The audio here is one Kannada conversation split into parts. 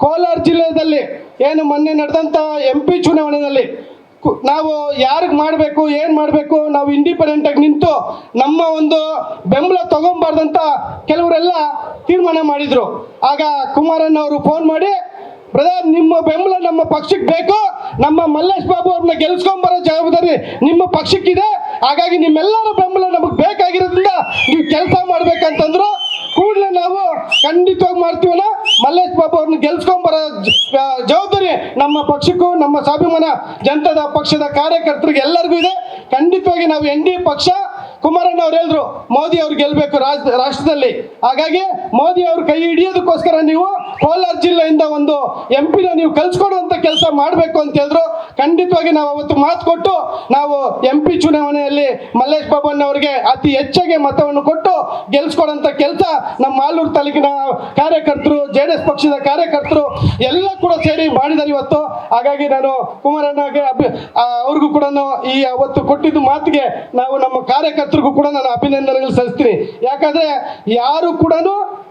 ಕೋಲಾರ ಜಿಲ್ಲೆಯಲ್ಲಿ ಏನು ಮೊನ್ನೆ ನಡೆದಂಥ MP ಚುನಾವಣೆಯಲ್ಲಿ ನಾವು ಯಾರಿಗೆ ಮಾಡಬೇಕು ಏನು ಮಾಡಬೇಕು ನಾವು ಇಂಡಿಪೆಂಡೆಂಟಾಗಿ ನಿಂತು ನಮ್ಮ ಒಂದು ಬೆಂಬಲ ತಗೊಂಬಾರ್ದಂತ ಕೆಲವರೆಲ್ಲ ತೀರ್ಮಾನ ಮಾಡಿದರು. ಆಗ ಕುಮಾರಣ್ಣ ಅವರು ಫೋನ್ ಮಾಡಿ, ಬ್ರದರ್ ನಿಮ್ಮ ಬೆಂಬಲ ನಮ್ಮ ಪಕ್ಷಕ್ಕೆ ಬೇಕು, ನಮ್ಮ ಮಲ್ಲೇಶ್ ಬಾಬು ಅವ್ರನ್ನ ಗೆಲ್ಸ್ಕೊಂಬರೋ ಜವಾಬ್ದಾರಿ ನಿಮ್ಮ ಪಕ್ಷಕ್ಕಿದೆ, ಹಾಗಾಗಿ ನಿಮ್ಮೆಲ್ಲರ ಬೆಂಬಲ ನಮಗೆ ಬೇಕಾಗಿರೋದ್ರಿಂದ ನೀವು ಕೆಲಸ ಮಾಡ್ಬೇಕಂತಂದ್ರು. ಕೂಡಲೇ ನಾವು ಖಂಡಿತವಾಗಿ ಮಾಡ್ತೀವಲ್ಲ, ಮಲ್ಲೇಶ್ ಬಾಬು ಅವ್ರನ್ನ ಗೆಲ್ಸ್ಕೊಂಬರೋ ಜವಾಬ್ದಾರಿ ನಮ್ಮ ಪಕ್ಷಕ್ಕೂ ನಮ್ಮ ಸ್ವಾಭಿಮಾನ ಜನತಾ ಪಕ್ಷದ ಕಾರ್ಯಕರ್ತರಿಗೆ ಎಲ್ಲರಿಗೂ ಇದೆ. ಖಂಡಿತವಾಗಿ ನಾವು NDA ಪಕ್ಷ, ಕುಮಾರಣ್ಣ ಅವ್ರು ಹೇಳಿದ್ರು ಮೋದಿ ಅವ್ರು ಗೆಲ್ಲಬೇಕು ರಾಷ್ಟ್ರದಲ್ಲಿ, ಹಾಗಾಗಿ ಮೋದಿ ಅವ್ರ ಕೈ ಹಿಡಿಯೋದಕ್ಕೋಸ್ಕರ ನೀವು ಕೋಲಾರ ಜಿಲ್ಲೆಯಿಂದ ಒಂದು MP ನೀವು ಕಲ್ಸ್ಕೊಡುವಂತ ಕೆಲಸ ಮಾಡಬೇಕು ಅಂತ ಹೇಳಿದ್ರು. ಖಂಡಿತವಾಗಿ ನಾವು ಅವತ್ತು ಮಾತು ಕೊಟ್ಟು ನಾವು MP ಚುನಾವಣೆಯಲ್ಲಿ ಮಲ್ಲೇಶ್ ಬಾಬಣ್ಣ ಅವರಿಗೆ ಅತಿ ಹೆಚ್ಚಾಗಿ ಮತವನ್ನು ಕೊಟ್ಟು ಗೆಲ್ಸ್ಕೊಡೋಂಥ ಕೆಲಸ ನಮ್ಮ ಮಾಲೂರು ತಾಲೂಕಿನ ಕಾರ್ಯಕರ್ತರು, JDS ಪಕ್ಷದ ಕಾರ್ಯಕರ್ತರು ಎಲ್ಲ ಕೂಡ ಸೇರಿ ಮಾಡಿದ್ದಾರೆ ಇವತ್ತು. ಹಾಗಾಗಿ ನಾನು ಕುಮಾರಣ್ಣಗೆ ಅವ್ರಿಗೂ ಕೂಡ ಈ ಅವತ್ತು ಕೊಟ್ಟಿದ್ದು ಮಾತಿಗೆ ನಾವು ನಮ್ಮ ಕಾರ್ಯಕರ್ತರಿಗೂ ಕೂಡ ನಾನು ಅಭಿನಂದನೆಗಳು ಸಲ್ಲಿಸ್ತೀನಿ. ಯಾಕಂದ್ರೆ ಯಾರು ಕೂಡ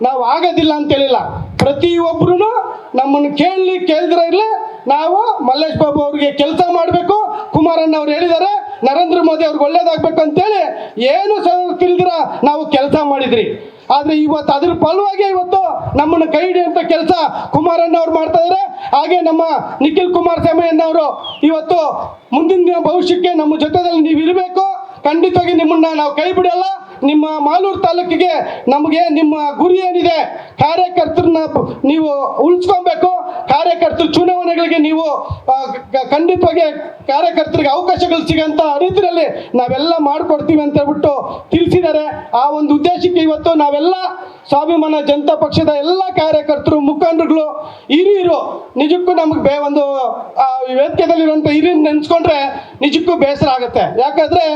ನಾವು ಆಗೋದಿಲ್ಲ ಅಂತ ಹೇಳಿಲ್ಲ, ಪ್ರತಿಯೊಬ್ಬರು ನಮ್ಮನ್ನು ಕೇಳಿದ್ರೆ ಇರಲಿ ನಾವು ಮಲ್ಲೇಶ್ ಬಾಬು ಅವ್ರಿಗೆ ಕೆಲಸ ಮಾಡಬೇಕು. ಕುಮಾರಣ್ಣ ಅವ್ರು ಹೇಳಿದ್ದಾರೆ ನರೇಂದ್ರ ಮೋದಿ ಅವ್ರಿಗೆ ಒಳ್ಳೇದಾಗಬೇಕು ಅಂತೇಳಿ ಏನು ತಿಳಿದಿರ ನಾವು ಕೆಲಸ ಮಾಡಿದ್ರಿ. ಆದ್ರೆ ಇವತ್ತು ಅದ್ರ ಫಲವಾಗಿ ಇವತ್ತು ನಮ್ಮನ್ನು ಕೈ ಹಿಡಿಯುವಂತ ಕೆಲಸ ಕುಮಾರಣ್ಣ ಅವ್ರು ಮಾಡ್ತಾ ಇದ್ದಾರೆ. ಹಾಗೆ ನಮ್ಮ ನಿಖಿಲ್ ಕುಮಾರಸ್ವಾಮಿ ಅವರು ಇವತ್ತು ಮುಂದಿನ ದಿನ ಭವಿಷ್ಯಕ್ಕೆ ನಮ್ಮ ಜೊತೆದಲ್ಲಿ ನೀವು ಇರಬೇಕು. ಖಂಡಿತವಾಗಿ ನಿಮ್ಮನ್ನ ನಾವು ಕೈ ಬಿಡಲ್ಲ. ನಿಮ್ಮ ಮಾಲೂರು ತಾಲೂಕಿಗೆ ನಮಗೆ ನಿಮ್ಮ ಗುರಿ ಏನಿದೆ, ಕಾರ್ಯಕರ್ತರನ್ನ ನೀವು ಉಳಿಸ್ಕೊಬೇಕು. ಕಾರ್ಯಕರ್ತರು ಚುನಾವಣೆಗಳಿಗೆ ನೀವು ಖಂಡಿತವಾಗಿ ಕಾರ್ಯಕರ್ತರಿಗೆ ಅವಕಾಶಗಳು ಸಿಗಂತ ರೀತಿಯಲ್ಲಿ ನಾವೆಲ್ಲ ಮಾಡಿಕೊಡ್ತೀವಿ ಅಂತ ಹೇಳ್ಬಿಟ್ಟು ತಿಳಿಸಿದ್ದಾರೆ. ಆ ಒಂದು ಉದ್ದೇಶಕ್ಕೆ ಇವತ್ತು ನಾವೆಲ್ಲ ಸ್ವಾಭಿಮಾನ ಜನತಾ ಪಕ್ಷದ ಎಲ್ಲ ಕಾರ್ಯಕರ್ತರು, ಮುಖಂಡರುಗಳು, ಹಿರಿಯರು ನಿಜಕ್ಕೂ ನಮಗೆ ಒಂದು ವೇದಿಕೆಯಲ್ಲಿರುವಂಥ ಹಿರಿಯರು ನೆನೆಸ್ಕೊಂಡ್ರೆ ನಿಜಕ್ಕೂ ಬೇಸರ ಆಗುತ್ತೆ. ಯಾಕಂದ್ರೆ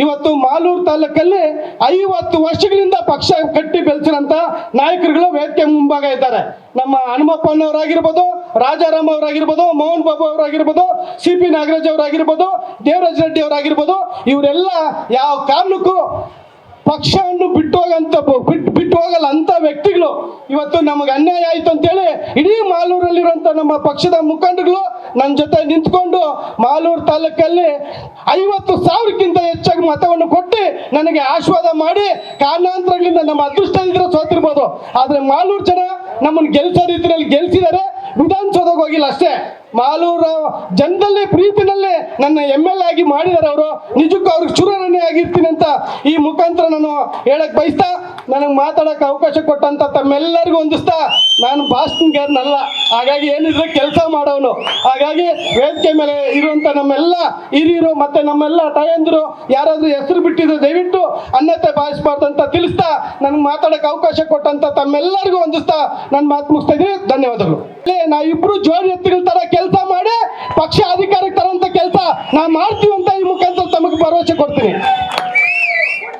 ಇವತ್ತು ಮಾಲೂರು ತಾಲೂಕಲ್ಲಿ 50 ವರ್ಷಗಳಿಂದ ಪಕ್ಷ ಕಟ್ಟಿ ಬೆಳೆಸಿರಂತ ನಾಯಕರುಗಳು ವೇದಿಕೆ ಮುಂಭಾಗ ಇದ್ದಾರೆ. ನಮ್ಮ ಹನುಮಪ್ಪನವರಾಗಿರ್ಬೋದು, ರಾಜಾರಾಮ್ ಅವರಾಗಿರ್ಬೋದು, ಮೋಹನ್ ಬಾಬು ಅವರಾಗಿರ್ಬೋದು, CP ನಾಗರಾಜ್ ಅವರಾಗಿರ್ಬೋದು, ದೇವರಾಜ್ ರೆಡ್ಡಿ ಅವರಾಗಿರ್ಬೋದು, ಇವರೆಲ್ಲ ಯಾವ ಕಾರಣಕ್ಕೂ ಪಕ್ಷವನ್ನು ಬಿಟ್ಟು ಹೋಗಲ್ಲ ಅಂತ ವ್ಯಕ್ತಿಗಳು. ಇವತ್ತು ನಮಗೆ ಅನ್ಯಾಯ ಆಯ್ತು ಅಂತೇಳಿ ಇಡೀ ಮಾಲೂರಲ್ಲಿರುವಂತ ನಮ್ಮ ಪಕ್ಷದ ಮುಖಂಡರುಗಳು ನನ್ನ ಜೊತೆ ನಿಂತ್ಕೊಂಡು ಮಾಲೂರು ತಾಲೂಕಲ್ಲಿ 50,000ಕ್ಕಿಂತ ಹೆಚ್ಚಾಗಿ ಮತವನ್ನು ಕೊಟ್ಟು ನನಗೆ ಆಶೀರ್ವಾದ ಮಾಡಿ, ಕಾರಣಾಂತರಗಳಿಂದ ನಮ್ಮ ಅದೃಷ್ಟ ಇದ್ರೆ ಸೋತಿರ್ಬೋದು, ಆದ್ರೆ ಮಾಲೂರು ಜನ ನಮ್ಮನ್ನು ಗೆಲ್ಸೋ ರೀತಿಯಲ್ಲಿ ಗೆಲ್ಸಿದ್ದಾರೆ. ವಿಧಾನಸೌಧಕ್ಕೆ ಹೋಗಿಲ್ಲ ಅಷ್ಟೇ, ಮಾಲೂರು ಜನದಲ್ಲಿ ಪ್ರೀತಿನಲ್ಲಿ ನನ್ನ MLA ಆಗಿ ಮಾಡಿದ್ದಾರೆ ಅವರು. ನಿಜಕ್ಕೂ ಅವ್ರಿಗೆ ಚುನಾವಣೆ ಆಗಿರ್ತೀನಿ ಅಂತ ಈ ಮುಖಾಂತರ ನಾನು ಹೇಳಕ್ ಬಯಸ್ತಾ, ನನಗೆ ಮಾತಾಡಕ್ಕೆ ಅವಕಾಶ ಕೊಟ್ಟಂತ ತಮ್ಮೆಲ್ಲರಿಗೂ ಹೊಂದಿಸ್ತಾ, ನಾನು ಭಾಷಣಗಾರನಲ್ಲ, ಹಾಗಾಗಿ ಏನಿದ್ರೆ ಕೆಲಸ ಮಾಡೋನು. ಹಾಗಾಗಿ ವೇದಿಕೆ ಮೇಲೆ ಇರುವಂತ ನಮ್ಮೆಲ್ಲ ಹಿರಿಯರು ಮತ್ತೆ ನಮ್ಮೆಲ್ಲ ತಾಯಂದಿರು ಯಾರಾದ್ರೂ ಹೆಸರು ಬಿಟ್ಟಿದ್ರು ದಯವಿಟ್ಟು ಅನ್ಯತೆ ಭಾವಿಸಬಾರ್ದು ಅಂತ ತಿಳಿಸ್ತಾ, ನನಗೆ ಮಾತಾಡಕ್ಕೆ ಅವಕಾಶ ಕೊಟ್ಟಂತ ತಮ್ಮೆಲ್ಲರಿಗೂ ಹೊಂದಿಸ್ತಾ ನಾನು ಮಾತು ಮುಗಿಸ್ತಾ ಇದ್ದೀನಿ. ಧನ್ಯವಾದಗಳು. ನಾವಿಬ್ರು ಜೋಡಿ ಎತ್ತುಗಳ ತರ ಕೆಲಸ ಮಾಡಿ ಪಕ್ಷ ಅಧಿಕಾರಕ್ಕೆ ತರಂತ ಕೆಲಸ ನಾವು ಮಾಡ್ತೀವಿ ಅಂತ ಈ ಮುಖಾಂತರ ತಮಗೆ ಭರವಸೆ ಕೊಡ್ತೀನಿ.